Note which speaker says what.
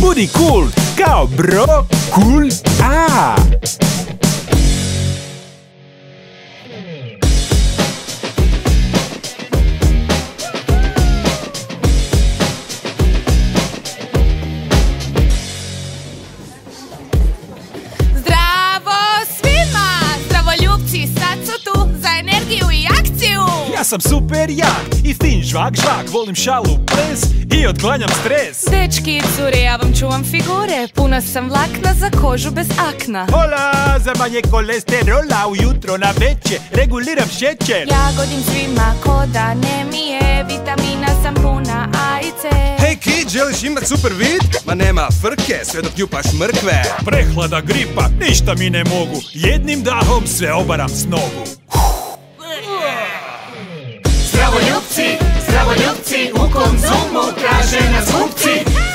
Speaker 1: Budi cool, kao bro, cool, a. Ja sam super jak i fin žvak žvak, volim šalu, ples i otklanjam stres.
Speaker 2: Dečki i cure, ja vam čuvam figure, puna sam vlakna za kožu bez akna.
Speaker 1: Hola, za manje kolesterola, ujutro na večer, reguliram šećer.
Speaker 2: Ja godim svima ko da ne mi je, vitamina sam puna A i C.
Speaker 3: Hej kid, želiš imat super vid? Ma nema frke, sve dok njupaš mrkve.
Speaker 1: Prehlada, gripa, ništa mi ne mogu, jednim dahom sve obaram s nogu.
Speaker 4: Zdravoljupci, zdravoljupci, u Konzumu traže nas kupci.